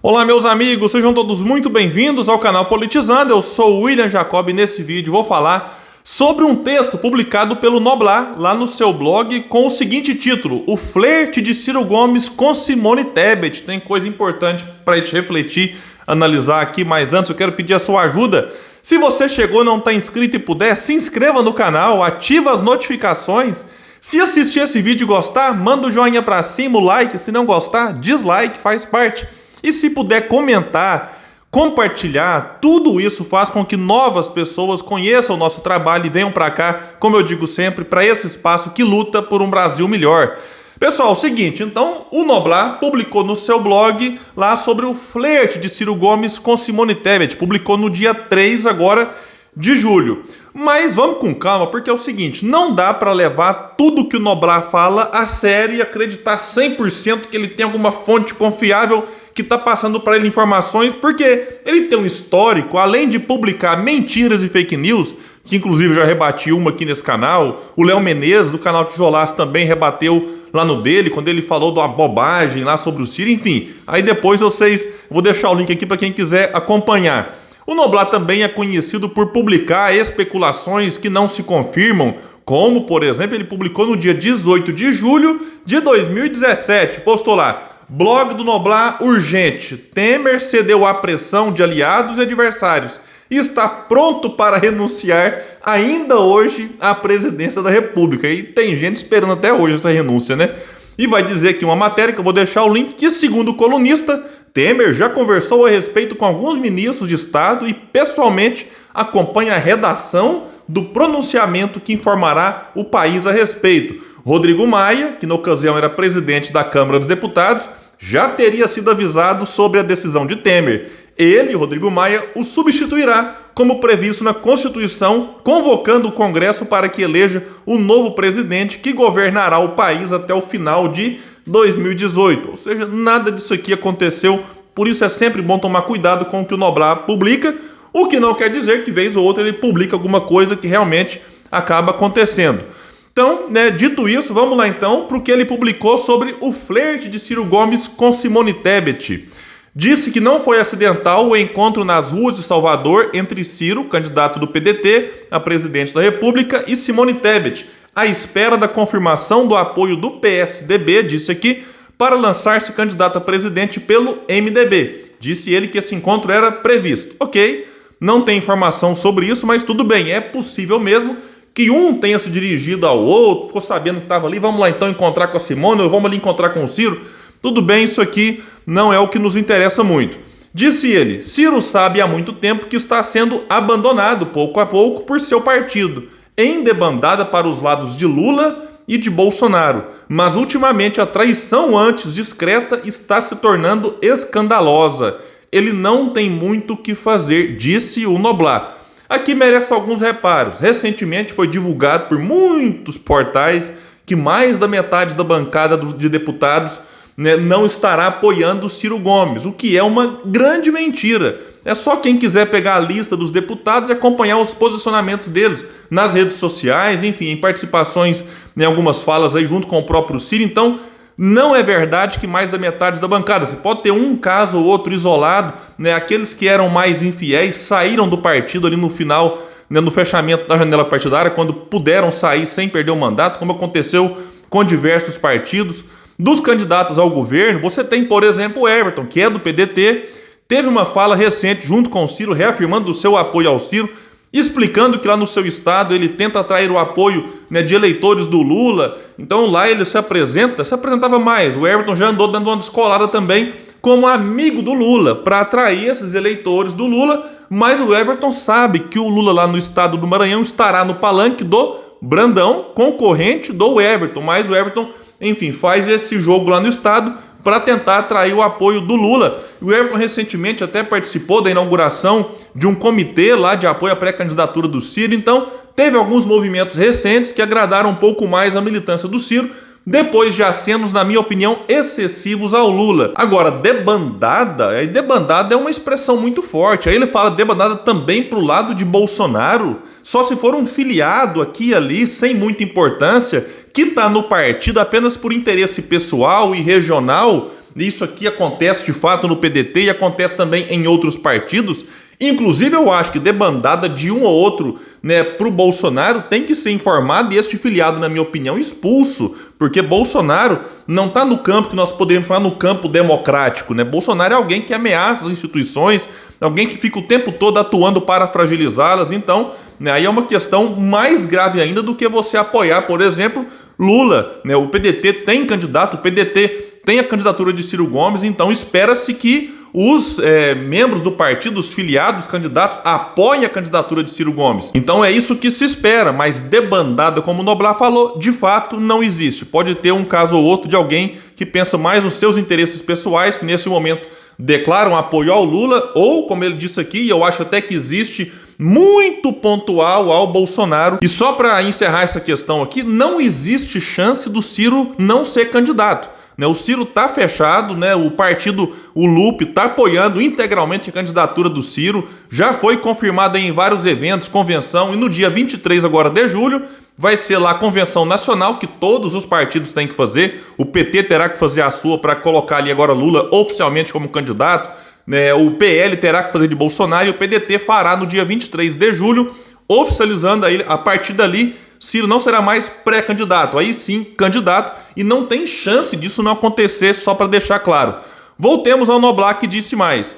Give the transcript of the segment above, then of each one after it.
Olá, meus amigos, sejam todos muito bem-vindos ao canal Politizando. Eu sou o William Jacob e nesse vídeo vou falar sobre um texto publicado pelo Noblar lá no seu blog com o seguinte título: O flerte de Ciro Gomes com Simone Tebet. Tem coisa importante para a gente refletir, analisar aqui, mas antes eu quero pedir a sua ajuda. Se você chegou e não está inscrito e puder, se inscreva no canal, ativa as notificações. Se assistir esse vídeo e gostar, manda o joinha para cima, o like. Se não gostar, dislike, faz parte. E se puder comentar, compartilhar, tudo isso faz com que novas pessoas conheçam o nosso trabalho e venham para cá, como eu digo sempre, para esse espaço que luta por um Brasil melhor. Pessoal, seguinte, então o Noblar publicou no seu blog lá sobre o flerte de Ciro Gomes com Simone Tebet, publicou no dia 3 agora de julho. Mas vamos com calma, porque é o seguinte, não dá para levar tudo que o Noblar fala a sério e acreditar 100% que ele tem alguma fonte confiável que está passando para ele informações, porque ele tem um histórico, além de publicar mentiras e fake news, que inclusive já rebati uma aqui nesse canal, o Léo Menezes, do canal Tijolaço, também rebateu lá no dele, quando ele falou da bobagem lá sobre o Ciro, enfim. Aí depois vou deixar o link aqui para quem quiser acompanhar. O Noblar também é conhecido por publicar especulações que não se confirmam, como, por exemplo, ele publicou no dia 18 de julho de 2017, postou lá: blog do Noblar urgente. Temer cedeu à pressão de aliados e adversários e está pronto para renunciar ainda hoje à presidência da República. E tem gente esperando até hoje essa renúncia, né? E vai dizer aqui uma matéria que eu vou deixar o link, que segundo o colunista, Temer já conversou a respeito com alguns ministros de Estado e pessoalmente acompanha a redação do pronunciamento que informará o país a respeito. Rodrigo Maia, que na ocasião era presidente da Câmara dos Deputados, já teria sido avisado sobre a decisão de Temer. Ele, Rodrigo Maia, o substituirá, como previsto na Constituição, convocando o Congresso para que eleja o novo presidente que governará o país até o final de 2018. Ou seja, nada disso aqui aconteceu, por isso é sempre bom tomar cuidado com o que o Noblar publica, o que não quer dizer que vez ou outra ele publica alguma coisa que realmente acaba acontecendo. Então, dito isso, vamos lá então para o que ele publicou sobre o flerte de Ciro Gomes com Simone Tebet. Disse que não foi acidental o encontro nas ruas de Salvador entre Ciro, candidato do PDT a presidente da República, e Simone Tebet, à espera da confirmação do apoio do PSDB, disse aqui, para lançar-se candidato a presidente pelo MDB. Disse ele que esse encontro era previsto. Ok, não tem informação sobre isso, mas tudo bem, é possível mesmo que um tenha se dirigido ao outro, ficou sabendo que estava ali, vamos lá então encontrar com a Simone, ou vamos ali encontrar com o Ciro. Tudo bem, isso aqui não é o que nos interessa muito. Disse ele: Ciro sabe há muito tempo que está sendo abandonado pouco a pouco por seu partido, em debandada para os lados de Lula e de Bolsonaro. Mas ultimamente a traição antes discreta está se tornando escandalosa. Ele não tem muito o que fazer, disse o Noblar. Aqui merece alguns reparos. Recentemente foi divulgado por muitos portais que mais da metade da bancada de deputados não estará apoiando Ciro Gomes, o que é uma grande mentira. É só quem quiser pegar a lista dos deputados e acompanhar os posicionamentos deles nas redes sociais, enfim, em participações em algumas falas aí junto com o próprio Ciro. Então, não é verdade que mais da metade da bancada. Você pode ter um caso ou outro isolado, aqueles que eram mais infiéis saíram do partido ali no final, no fechamento da janela partidária, quando puderam sair sem perder o mandato, como aconteceu com diversos partidos. Dos candidatos ao governo, você tem, por exemplo, o Everton, que é do PDT, teve uma fala recente junto com o Ciro, reafirmando o seu apoio ao Ciro, explicando que lá no seu estado ele tenta atrair o apoio de eleitores do Lula. Então lá ele se apresentava mais. O Everton já andou dando uma descolada também como amigo do Lula, para atrair esses eleitores do Lula, mas o Everton sabe que o Lula lá no estado do Maranhão estará no palanque do Brandão, concorrente do Everton, mas o Everton, enfim, faz esse jogo lá no estado para tentar atrair o apoio do Lula. O Everton recentemente até participou da inauguração de um comitê lá de apoio à pré-candidatura do Ciro, então teve alguns movimentos recentes que agradaram um pouco mais a militância do Ciro, depois de acenos, na minha opinião, excessivos ao Lula. Agora, debandada é uma expressão muito forte. Aí ele fala debandada também pro lado de Bolsonaro, só se for um filiado aqui e ali, sem muita importância, que tá no partido apenas por interesse pessoal e regional, Isso aqui acontece de fato no PDT e acontece também em outros partidos. Inclusive, eu acho que debandada de um ou outro, né, para o Bolsonaro tem que ser informado e este filiado, na minha opinião, expulso, porque Bolsonaro não está no campo que nós poderíamos falar no campo democrático, né? Bolsonaro é alguém que ameaça as instituições, alguém que fica o tempo todo atuando para fragilizá-las. Então, né, aí é uma questão mais grave ainda do que você apoiar, por exemplo, Lula, né? O PDT tem candidato, o PDT tem a candidatura de Ciro Gomes, então espera-se que os membros do partido, os filiados, candidatos, apoiem a candidatura de Ciro Gomes. Então é isso que se espera, mas debandada, como o Noblar falou, de fato não existe. Pode ter um caso ou outro de alguém que pensa mais nos seus interesses pessoais, que nesse momento declaram apoio ao Lula, ou, como ele disse aqui, eu acho até que existe muito pontual ao Bolsonaro. E só para encerrar essa questão aqui, não existe chance do Ciro não ser candidato. O Ciro está fechado, né? O partido, o Lupe, está apoiando integralmente a candidatura do Ciro, já foi confirmada em vários eventos, convenção, e no dia 23 agora de julho vai ser lá a convenção nacional, que todos os partidos têm que fazer, o PT terá que fazer a sua para colocar ali agora Lula oficialmente como candidato, né? O PL terá que fazer de Bolsonaro e o PDT fará no dia 23 de julho, oficializando aí, a partir dali, Ciro não será mais pré-candidato, aí sim candidato, e não tem chance disso não acontecer, só para deixar claro. Voltemos ao Noblar, que disse mais.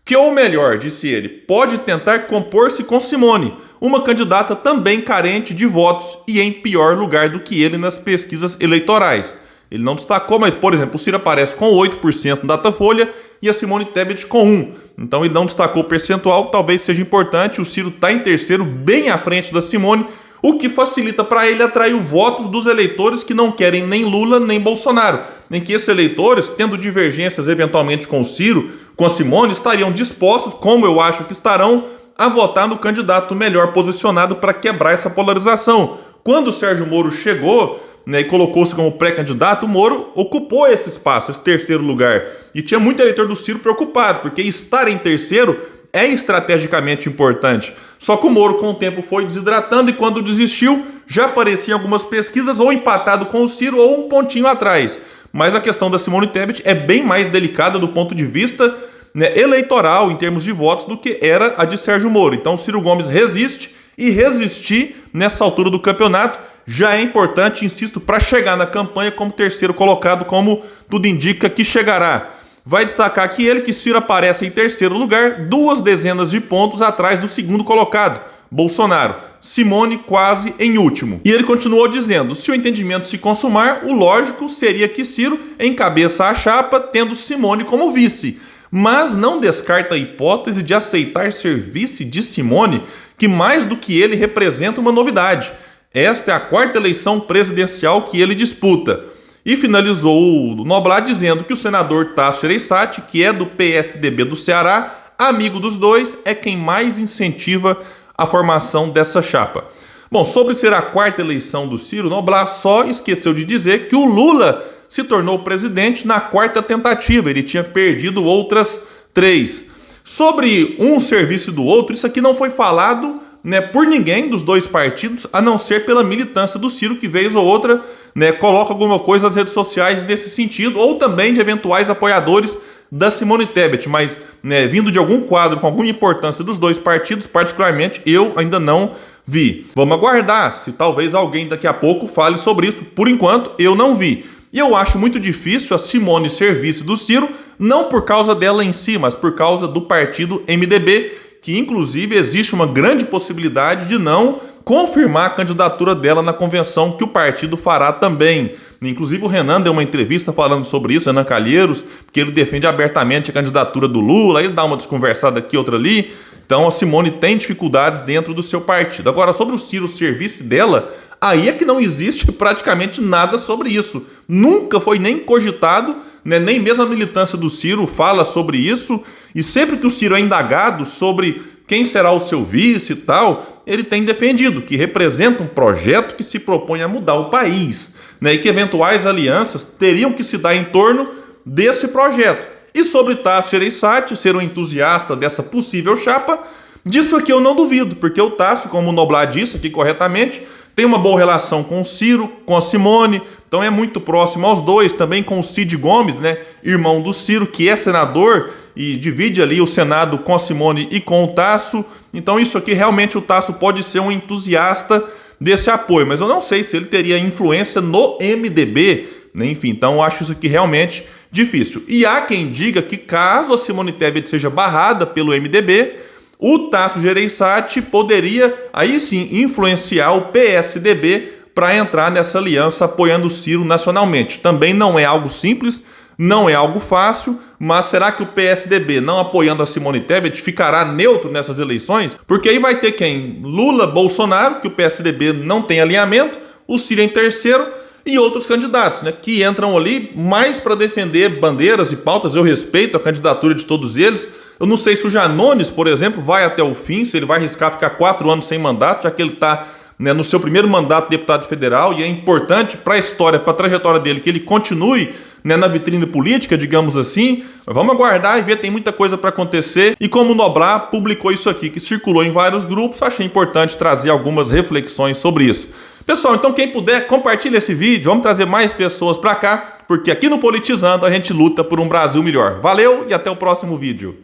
Que ou melhor, disse ele, pode tentar compor-se com Simone, uma candidata também carente de votos e em pior lugar do que ele nas pesquisas eleitorais. Ele não destacou, mas, por exemplo, o Ciro aparece com 8% no Datafolha e a Simone Tebet com 1%. Então ele não destacou o percentual, talvez seja importante, o Ciro está em terceiro, bem à frente da Simone, o que facilita para ele atrair os votos dos eleitores que não querem nem Lula nem Bolsonaro, em que esses eleitores, tendo divergências eventualmente com o Ciro, com a Simone, estariam dispostos, como eu acho que estarão, a votar no candidato melhor posicionado para quebrar essa polarização. Quando o Sérgio Moro chegou, né, e colocou-se como pré-candidato, o Moro ocupou esse espaço, esse terceiro lugar, e tinha muito eleitor do Ciro preocupado, porque estar em terceiro é estrategicamente importante. Só que o Moro, com o tempo, foi desidratando e quando desistiu, já aparecia em algumas pesquisas ou empatado com o Ciro ou um pontinho atrás. Mas a questão da Simone Tebet é bem mais delicada do ponto de vista, né, eleitoral, em termos de votos, do que era a de Sérgio Moro. Então o Ciro Gomes resiste, e resistir nessa altura do campeonato já é importante, insisto, para chegar na campanha como terceiro colocado, como tudo indica que chegará. Vai destacar aqui ele que Ciro aparece em terceiro lugar, 2 dezenas de pontos atrás do segundo colocado, Bolsonaro. Simone quase em último. E ele continuou dizendo, se o entendimento se consumar, o lógico seria que Ciro encabeça a chapa, tendo Simone como vice. Mas não descarta a hipótese de aceitar ser vice de Simone, que mais do que ele representa uma novidade. Esta é a 4ª eleição presidencial que ele disputa. E finalizou o Noblar dizendo que o senador Tasso Gereissati, que é do PSDB do Ceará, amigo dos dois, é quem mais incentiva a formação dessa chapa. Bom, sobre ser a 4ª eleição do Ciro, Noblar só esqueceu de dizer que o Lula se tornou presidente na 4ª tentativa, ele tinha perdido outras 3. Sobre um serviço do outro, isso aqui não foi falado, né, por ninguém dos dois partidos, a não ser pela militância do Ciro, que vez ou outra, né, coloca alguma coisa nas redes sociais nesse sentido, ou também de eventuais apoiadores da Simone Tebet, mas, né, vindo de algum quadro com alguma importância dos dois partidos, particularmente, eu ainda não vi. Vamos aguardar se talvez alguém daqui a pouco fale sobre isso. Por enquanto, eu não vi. E eu acho muito difícil a Simone ser vice do Ciro, não por causa dela em si, mas por causa do partido MDB, que inclusive existe uma grande possibilidade de não confirmar a candidatura dela na convenção que o partido fará também. Inclusive o Renan deu uma entrevista falando sobre isso, Renan Calheiros, porque ele defende abertamente a candidatura do Lula, ele dá uma desconversada aqui, outra ali. Então a Simone tem dificuldades dentro do seu partido. Agora, sobre o Ciro ser vice dela, aí é que não existe praticamente nada sobre isso. Nunca foi nem cogitado, né? Nem mesmo a militância do Ciro fala sobre isso. E sempre que o Ciro é indagado sobre quem será o seu vice e tal, ele tem defendido que representa um projeto que se propõe a mudar o país, né? E que eventuais alianças teriam que se dar em torno desse projeto. E sobre Tasso Gereissati ser um entusiasta dessa possível chapa, disso aqui eu não duvido, porque o Tasso, como o Noblar disse aqui corretamente, tem uma boa relação com o Ciro, com a Simone, então é muito próximo aos dois, também com o Cid Gomes, né, irmão do Ciro, que é senador e divide ali o Senado com a Simone e com o Tasso. Então isso aqui realmente o Tasso pode ser um entusiasta desse apoio, mas eu não sei se ele teria influência no MDB, né? Enfim, então eu acho isso aqui realmente difícil. E há quem diga que caso a Simone Tebet seja barrada pelo MDB, o Tasso Gereissati poderia aí sim influenciar o PSDB para entrar nessa aliança apoiando o Ciro nacionalmente. Também não é algo simples, não é algo fácil, mas será que o PSDB, não apoiando a Simone Tebet, ficará neutro nessas eleições? Porque aí vai ter quem? Lula, Bolsonaro, que o PSDB não tem alinhamento, o Ciro em terceiro e outros candidatos, né, que entram ali mais para defender bandeiras e pautas. Eu respeito a candidatura de todos eles. Eu não sei se o Janones, por exemplo, vai até o fim, se ele vai arriscar ficar 4 anos sem mandato, já que ele está, né, no seu primeiro mandato de deputado federal, e é importante para a história, para a trajetória dele, que ele continue, né, na vitrine política, digamos assim. Vamos aguardar e ver, tem muita coisa para acontecer. E como o Noblar publicou isso aqui, que circulou em vários grupos, achei importante trazer algumas reflexões sobre isso. Pessoal, então quem puder, compartilha esse vídeo, vamos trazer mais pessoas para cá, porque aqui no Politizando a gente luta por um Brasil melhor. Valeu e até o próximo vídeo.